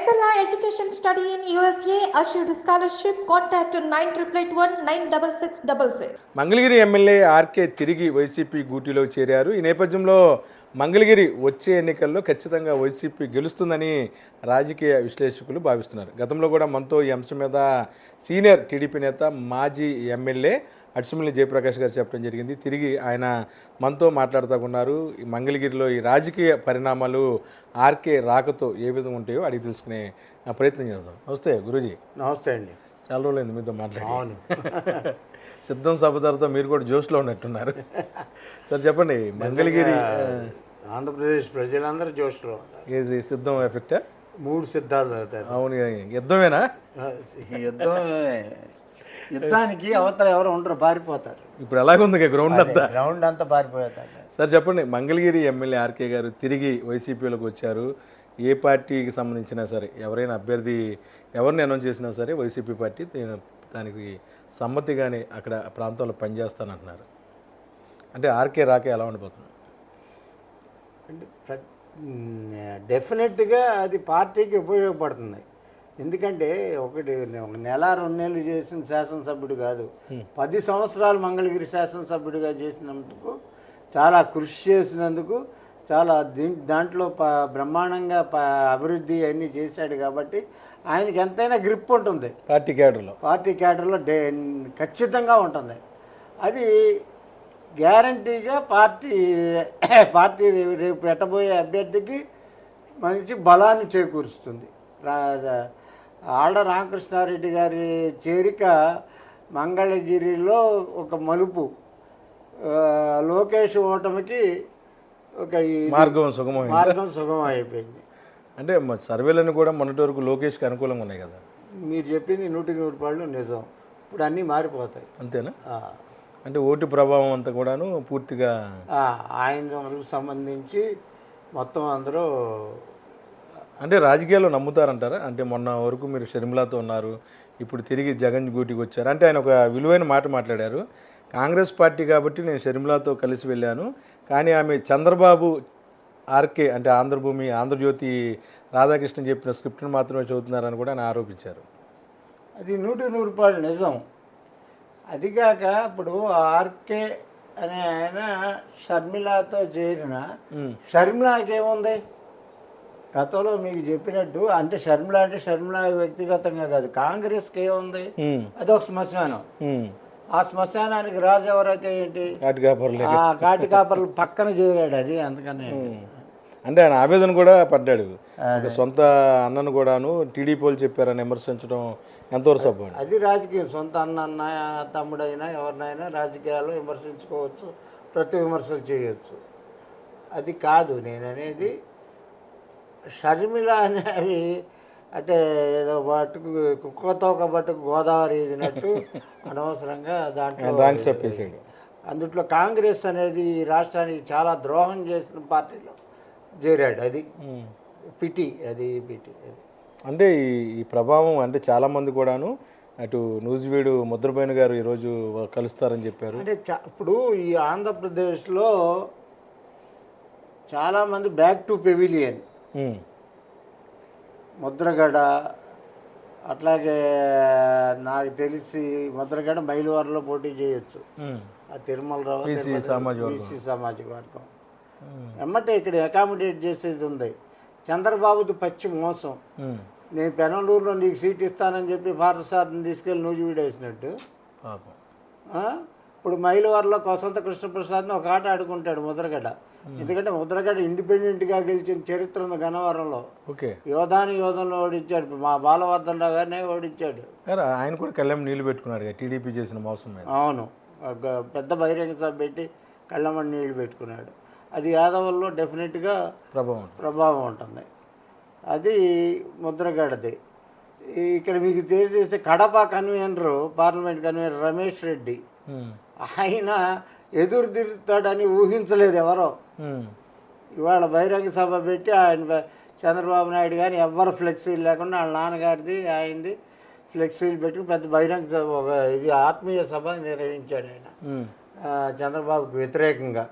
Excella Education Study in USA assured scholarship. Contact 9881 Mangalagiri MLA RK తిరిగి YCP గూటిలో చేరారు. ఈ నేపథ్యంలో మంగళగిరి వచ్చే ఎన్నికల్లో ఖచ్చితంగా వైసీపీ గెలుస్తుందని రాజకీయ విశ్లేషకులు భావిస్తున్నారు. గతంలో కూడా మనతో ఈ అంశం మీద సీనియర్ టీడీపీ నేత మాజీ ఎమ్మెల్యే అడిసిమిల్లి జయప్రకాష్ గారు చెప్పడం జరిగింది. తిరిగి ఆయన మనతో మాట్లాడుతూ ఉన్నారు. ఈ మంగళగిరిలో ఈ రాజకీయ పరిణామాలు ఆర్కే రాకతో ఏ విధంగా ఉంటాయో అడిగి తెలుసుకునే ప్రయత్నం చేద్దాం. నమస్తే గురూజీ. నమస్తే అండి. చాలా రోజులైంది మీతో మాట్లాడి. అవును. సిద్ధం సభదారితో మీరు కూడా జోష్లో ఉన్నట్టున్నారు. సార్ చెప్పండి, మంగళగిరి ఆంధ్రప్రదేశ్ ప్రజలందరూ జోష్లో ఉన్నారు. ఏది సిద్ధం ఎఫెక్టా? 3 సిద్ధాలు అవుతారు. అవును, యుద్ధమేనా? యుద్ధానికి అవతల ఎవరు ఉండరు, పారిపోతారు. ఇప్పుడు ఎలాగుంది గ్రౌండ్ అంతా? గ్రౌండ్ అంతా పారిపోతారు. సార్ చెప్పండి, మంగళగిరి ఎమ్మెల్యే ఆర్కే గారు తిరిగి వైసీపీలోకి వచ్చారు. ఏ పార్టీకి సంబంధించినా సరే, ఎవరైనా అభ్యర్థి ఎవరిని అనౌన్స్ చేసినా సరే వైసీపీ పార్టీ దానికి సమ్మతిగానే అక్కడ ప్రాంతంలో పనిచేస్తానంటున్నారు. అంటే ఆర్కే రాకే ఎలా ఉండిపోతుంది? డెఫినెట్గా అది పార్టీకి ఉపయోగపడుతుంది. ఎందుకంటే ఒక నెల 2 నెలలు చేసిన శాసనసభ్యుడు కాదు, 10 సంవత్సరాలు మంగళగిరి శాసనసభ్యుడిగా చేసినందుకు, చాలా కృషి చేసినందుకు, చాలా దాంట్లో బ్రహ్మాండంగా అభివృద్ధి అన్నీ చేశాడు. కాబట్టి ఆయనకి ఎంతైనా గ్రిప్ ఉంటుంది పార్టీ క్యాడర్లో ఖచ్చితంగా ఉంటుంది. అది గ్యారంటీగా పార్టీ రేపు పెట్టబోయే అభ్యర్థికి మంచి బలాన్ని చేకూరుస్తుంది. ఆళ్ల రామకృష్ణారెడ్డి గారి చేరిక మంగళగిరిలో ఒక మలుపు, లోకేష్ ఓటమికి ఒక మార్గం సుగమం అయిపోయింది. అంటే సర్వేలను కూడా మొన్నటి వరకు లోకేష్కి అనుకూలంగా ఉన్నాయి కదా. మీరు చెప్పింది 100% నిజం. ఇప్పుడు అన్నీ మారిపోతాయి. అంతేనా? అంటే ఓటు ప్రభావం అంతా కూడాను పూర్తిగా ఆయనకు సంబంధించి మొత్తం అందరూ అంటే రాజకీయాల్లో నమ్ముతారంటారా? అంటే మొన్న వరకు మీరు షర్మిలాతో ఉన్నారు, ఇప్పుడు తిరిగి జగన్ గూటికి వచ్చారు. అంటే ఆయన ఒక విలువైన మాట మాట్లాడారు. కాంగ్రెస్ పార్టీ కాబట్టి నేను షర్మిలాతో కలిసి వెళ్ళాను, కానీ ఆమె చంద్రబాబు ఆర్కే అంటే ఆంధ్రభూమి, ఆంధ్రజ్యోతి రాధాకృష్ణ చెప్పిన స్క్రిప్ట్ని మాత్రమే చదువుతున్నారని కూడా ఆయన ఆరోపించారు. అది 100% నిజం. అదిగాక ఇప్పుడు ఆర్కే అనే ఆయన షర్మిలాతో చేరిన, షర్మిలాకి ఏముంది? గతంలో మీకు చెప్పినట్టు అంటే షర్మిల వ్యక్తిగతంగా కాదు, కాంగ్రెస్కి ఏముంది? అదొక శ్మశానం. ఆ శ్మశానానికి రాజు ఎవరైతే ఏంటి, కాటి కాపర్లు పక్కన చేరాడు. అది అందుకనే అంటే ఆయన ఆవేదన కూడా పడ్డాడు. సొంత అన్నను కూడాను టీడీపీ వాళ్ళు చెప్పారని విమర్శించడం ఎంతవరకు సభ్యం? అది రాజకీయం. సొంత అన్న తమ్ముడైనా ఎవరినైనా రాజకీయాల్లో విమర్శించుకోవచ్చు, ప్రతి విమర్శలు చేయవచ్చు. అది కాదు నేను అనేది. షర్మిల అనేవి అంటే ఏదో బట్టుకు కుక్కతో బట్టుకు గోదావరి ఇదినట్టు అనవసరంగా దాంట్లో అందుట్లో కాంగ్రెస్ అనేది రాష్ట్రానికి చాలా ద్రోహం చేసిన పార్టీలో చేరాడు. అది పిటి. అంటే ఈ ప్రభావం అంటే చాలామంది కూడాను అటు నూజివీడు ముద్రబోయిన గారు ఈరోజు కలుస్తారని చెప్పారు. అంటే ఇప్పుడు ఈ ఆంధ్రప్రదేశ్లో చాలామంది బ్యాక్ టు పెవిలియన్, ముద్రగడ, అట్లాగే నాకు తెలిసి ముద్రగడ మైలువారిలో పోటీ చేయొచ్చు. ఆ తిరుమలరావు బీసీ సామాజిక వర్గం ఎమ్మటే ఇక్కడ అకామిడేట్ చేసేది ఉంది. చంద్రబాబుది పచ్చి మోసం. నేను పెనంలూరులో నీకు సీట్ ఇస్తానని చెప్పి పార్థసారథిని తీసుకెళ్ళి నూజివీడు వేసినట్టు. ఇప్పుడు మైలవారిలో కొసంత కృష్ణప్రసాద్ని ఒక ఆట ఆడుకుంటాడు ముద్రగడ్డ. ఎందుకంటే ముద్రగడ్డ ఇండిపెండెంట్గా గెలిచిన చరిత్ర ఉంది గన్నవరంలో. యోధంలో ఓడించాడు. మా బాలవర్ధన్ రావు గారినే ఓడించాడు. ఆయన కూడా కళ్ళెం నీళ్లు పెట్టుకున్నాడు టీడీపీ చేసిన మోసం. అవును, పెద్ద బహిరంగ సభ పెట్టి కళ్ళమ్మని నీళ్లు పెట్టుకున్నాడు. అది యాదవుల్లో డెఫినెట్గా ప్రభావం ఉంటుంది. అది ముద్రగడది. ఇక్కడ మీకు తెలియజేస్తే Kadapa convener, parliament convener Ramesh Reddy, ఆయన ఎదురు తిరుగుతాడని ఊహించలేదు ఎవరో. ఇవాళ బహిరంగ సభ పెట్టి ఆయన చంద్రబాబు నాయుడు కానీ ఎవ్వరు ఫ్లెక్సీలు లేకుండా వాళ్ళ నాన్నగారిది ఆయనది ఫ్లెక్సీలు పెట్టుకుని పెద్ద బహిరంగ సభ, ఒక ఇది ఆత్మీయ సభ నిర్వహించాడు ఆయన చంద్రబాబుకు వ్యతిరేకంగా.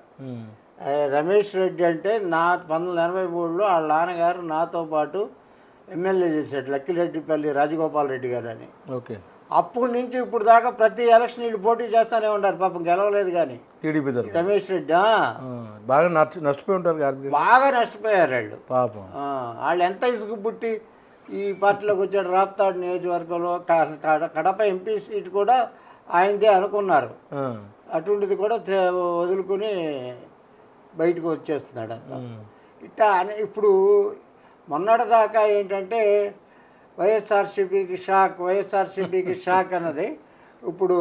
రమేష్ రెడ్డి అంటే 1983లో వాళ్ళ నాన్నగారు నాతో పాటు ఎమ్మెల్యే చేశాడు, లక్కిరెడ్డిపల్లి రాజగోపాల్ రెడ్డి గారు అని. ఓకే. అప్పటి నుంచి ఇప్పుడు దాకా ప్రతి ఎలక్షన్ వీళ్ళు పోటీ చేస్తూనే ఉన్నారు, పాపం గెలవలేదు. కానీ టీడీపీ రమేష్ రెడ్డి బాగా నష్టపోయి ఉంటారు, బాగా నష్టపోయారు వాళ్ళు పాపం. వాళ్ళు ఎంత ఇసుకు పుట్టి ఈ పార్టీలోకి వచ్చాడు. రాప్తాడు నియోజకవర్గంలో కడప ఎంపీ సీట్ కూడా ఆయనదే అనుకున్నారు, అటువంటిది కూడా వదులుకొని బయటకు వచ్చేస్తున్నాడు అంత. ఇట్లా ఇప్పుడు మొన్నటిదాకా ఏంటంటే వైఎస్ఆర్సీపీకి షాక్ అన్నది ఇప్పుడు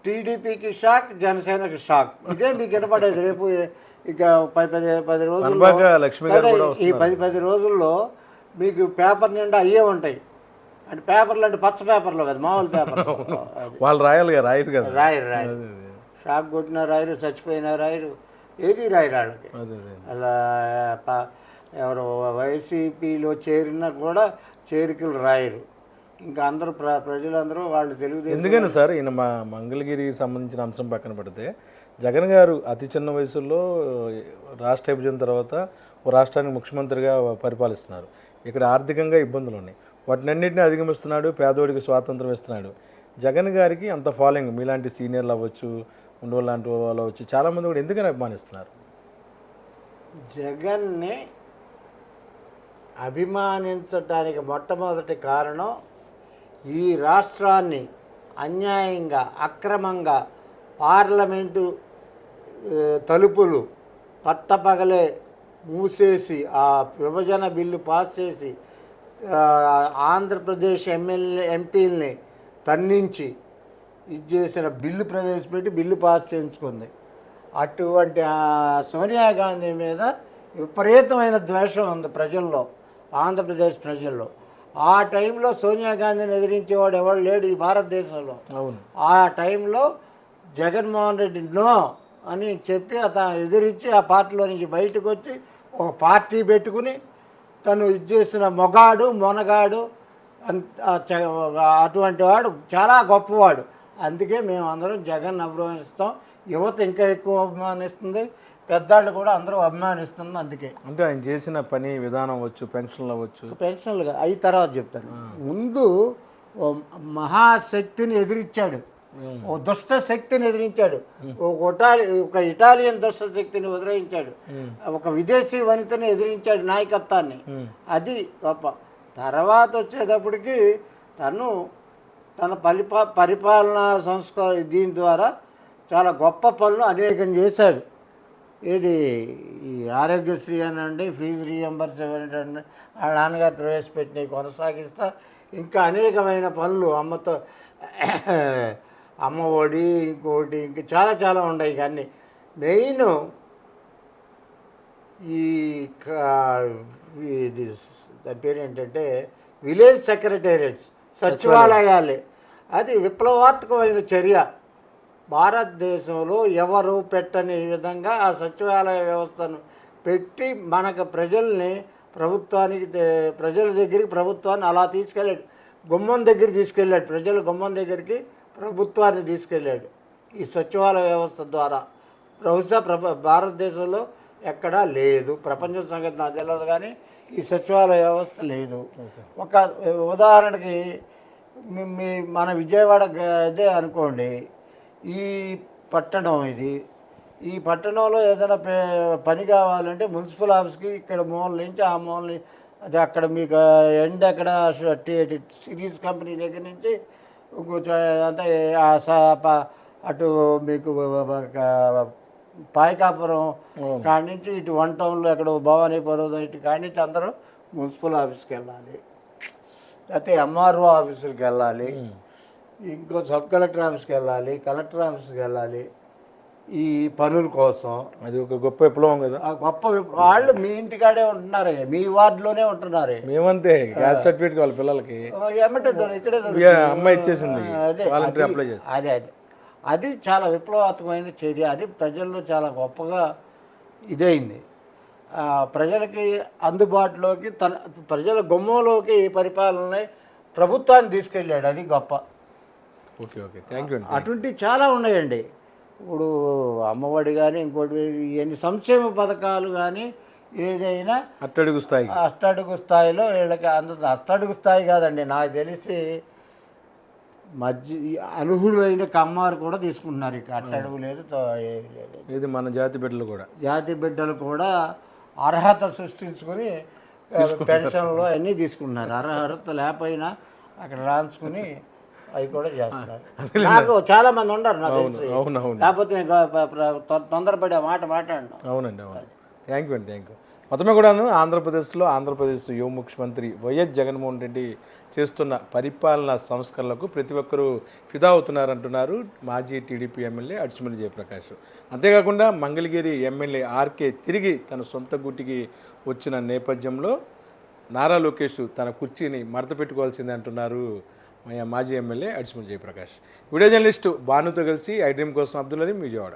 టీడీపీకి షాక్, జనసేనకి షాక్. ఇదే మీకు వినపడేది. రేపు ఇక 10 రోజుల్లో ఈ 10 రోజుల్లో మీకు పేపర్ నిండా అయ్యే ఉంటాయి. అంటే పేపర్లు అంటే పచ్చ పేపర్లో కదా, మామూలు పేపర్. వాళ్ళు రాయరు కదా, రాయరు. షాక్ కొట్టిన రాయరు, చచ్చిపోయిన రాయరు, ఏది రాయరు వాళ్ళకి. అలా ఎవరు వైసీపీలో చేరినా కూడా చేరికలు రాయరు. ఇంకా అందరూ ప్రజలందరూ వాళ్ళు తెలుగుదేశం. ఎందుకని సార్ ఈయన మంగళగిరికి సంబంధించిన అంశం పక్కన పెడితే, జగన్ గారు అతి చిన్న వయసులో రాష్ట్ర విభజన తర్వాత ఓ రాష్ట్రానికి ముఖ్యమంత్రిగా పరిపాలిస్తున్నారు. ఇక్కడ ఆర్థికంగా ఇబ్బందులు ఉన్నాయి, వాటినన్నింటినీ అధిగమిస్తున్నాడు, పేదోడికి స్వాతంత్రం ఇస్తున్నాడు. జగన్ గారికి అంత ఫాలోయింగ్ మీలాంటి సీనియర్లు అవ్వచ్చు, ఉండోళ్ళు లాంటి వాళ్ళు అవ్వచ్చు, చాలామంది కూడా ఎందుకని అభిమానిస్తున్నారు? జగన్ని అభిమానించటానికి మొట్టమొదటి కారణం, ఈ రాష్ట్రాన్ని అన్యాయంగా అక్రమంగా పార్లమెంటు తలుపులు పట్టపగలే మూసేసి ఆ విభజన బిల్లు పాస్ చేసి ఆంధ్రప్రదేశ్ ఎంపీలని తన్నించి ఇది చేసిన బిల్లు ప్రవేశపెట్టి బిల్లు పాస్ చేయించుకుంది. అటువంటి సోనియా గాంధీ మీద విపరీతమైన ద్వేషం ఉంది ప్రజల్లో, ఆంధ్రప్రదేశ్ ప్రజల్లో. ఆ టైంలో సోనియా గాంధీని ఎదిరించేవాడు ఎవడు లేడు ఈ భారతదేశంలో. ఆ టైంలో జగన్మోహన్ రెడ్డి నో అని చెప్పి అతను ఎదిరించి ఆ పార్టీలో నుంచి బయటకు వచ్చి ఒక పార్టీ పెట్టుకుని తను ఇది చేసిన మొనగాడు అటువంటి వాడు చాలా గొప్పవాడు. అందుకే మేము అందరం జగన్ అభిమానిస్తాం. యువత ఇంకా ఎక్కువ అభిమానిస్తుంది, పెద్దాళ్ళు కూడా అందరూ అభిమానిస్తుంది. అందుకే అంటే ఆయన చేసిన పని విధానం వచ్చు, పెన్షన్లు అవ్వచ్చు. పెన్షన్లు అవి తర్వాత చెప్తాను. ముందు మహాశక్తిని ఎదిరించాడు, ఓ దుష్ట శక్తిని ఎదిరించాడు, ఒక ఇటాలియన్ దుష్ట శక్తిని ఎదిరించాడు, ఒక విదేశీ వనితని ఎదిరించాడు, నాయకత్వాన్ని. అది గొప్ప. తర్వాత వచ్చేటప్పటికి తన పరిపాలనా సంస్కారం దీని ద్వారా చాలా గొప్ప పనులు అనేకం చేశాడు. ఏది ఈ ఆరోగ్యశ్రీ అనండి, ఫీజు రీఎంబర్స్మెంట్ అండి, వాళ్ళ నాన్నగారు ప్రవేశపెట్టినవి కొనసాగిస్తా ఇంకా అనేకమైన పనులు, అమ్మ ఒడి, ఇంకోటి ఇంకా చాలా చాలా ఉన్నాయి. కానీ మెయిన్ ఇది దాని పేరు ఏంటంటే విలేజ్ సెక్రటేరియట్స్, సచివాలయాలే. అది విప్లవాత్మకమైన చర్య. భారతదేశంలో ఎవరు పెట్టని విధంగా ఆ సచివాలయ వ్యవస్థను పెట్టి మనకు ప్రజల దగ్గరికి ప్రభుత్వాన్ని అలా తీసుకెళ్ళాడు. గుమ్మం దగ్గరికి తీసుకెళ్ళాడు, ప్రజల గుమ్మం దగ్గరికి ప్రభుత్వాన్ని తీసుకెళ్ళాడు ఈ సచివాలయ వ్యవస్థ ద్వారా. బహుశా భారతదేశంలో ఎక్కడా లేదు, ప్రపంచ సంగతి నాకు తెలియదు, కానీ ఈ సచివాలయ వ్యవస్థ లేదు. ఒక ఉదాహరణకి మన విజయవాడ అదే అనుకోండి, ఈ పట్టణం ఇది. ఈ పట్టణంలో ఏదైనా పని కావాలంటే మున్సిపల్ ఆఫీస్కి ఇక్కడ మూల నుంచి ఆ మూలని, అది అక్కడ మీకు ఎండ్ అక్కడ సిరీస్ కంపెనీ దగ్గర నుంచి అంటే అటు మీకు పాయకాపురం కాడి నుంచి ఇటు 1 టౌన్లో ఎక్కడ భవానీపురం ఇటు కాడి నుంచి అందరూ మున్సిపల్ ఆఫీస్కి వెళ్ళాలి, లేకపోతే ఎంఆర్ఓ ఆఫీసులకు వెళ్ళాలి, ఇంకో సబ్ కలెక్టర్ ఆఫీస్కి వెళ్ళాలి, కలెక్టర్ ఆఫీస్కి వెళ్ళాలి ఈ పనుల కోసం. అది ఒక గొప్ప విప్లవం కదా. గొప్ప వాళ్ళు మీ ఇంటికాడే ఉంటున్నారే, మీ వార్డులోనే ఉంటున్నారే. మేమంతే గ్యాస్ సర్టిఫికేట్ వాళ్ళ పిల్లలకి ఏమంటే ఇక్కడే అమ్మాయి ఇచ్చేసింది. అదే అది చాలా విప్లవాత్మకమైన చర్య. అది ప్రజల్లో చాలా గొప్పగా ఇదైంది. ప్రజలకి అందుబాటులోకి ప్రజల గుమ్మంలోకి ఈ పరిపాలనని ప్రభుత్వాన్ని తీసుకెళ్ళాడు. అది గొప్ప. Okay okay, thank you. అటువంటివి చాలా ఉన్నాయండి. ఇప్పుడు అమ్మఒడి కానీ ఇంకోటి ఇవన్నీ సంక్షేమ పథకాలు కానీ ఏదైనా అట్టడుగు స్థాయి అష్టడుగు స్థాయిలో వీళ్ళకి అందుతుంది. అష్టడుగు స్థాయి కాదండి, నాకు తెలిసి అర్హులైన కమ్మారు కూడా తీసుకుంటున్నారు. ఇక అట్టడుగు లేదు, ఏమి లేదు. ఇది మన జాతి బిడ్డలు కూడా జాతి బిడ్డలు కూడా అర్హత సృష్టించుకొని పెన్షన్లు అన్నీ తీసుకుంటున్నారు. అర్హత లేకపోయినా అక్కడ రాయించుకుని అవి కూడా చేస్తున్నారు. నాకు చాలా మంది ఉన్నారు నాకు తెలిసి. అవునవును. లేకపోతే నేను తొందరపడి ఆ మాట మాట్లాడినా. అవునండి, అవును. థ్యాంక్ యూ అండి, థ్యాంక్ యూ. మొత్తమే కూడాను ఆంధ్రప్రదేశ్ యువ ముఖ్యమంత్రి వైఎస్ జగన్మోహన్ రెడ్డి చేస్తున్న పరిపాలనా సంస్కరణలకు ప్రతి ఒక్కరూ ఫిదా అవుతున్నారంటున్నారు మాజీ టీడీపీ ఎమ్మెల్యే అడిసిమల్లి జయప్రకాష్. అంతేకాకుండా మంగళగిరి ఎమ్మెల్యే ఆర్కే తిరిగి తన సొంత గుట్టికి వచ్చిన నేపథ్యంలో నారా లోకేష్ తన కుర్చీని మడత పెట్టుకోవాల్సిందే అంటున్నారు మాజీ MLA Adusumilli Jayaprakash. Video journalist భానుతో కలిసి ఐ డ్రీమ్ కోసం అబ్దుల్ అలీం, విజయవాడ.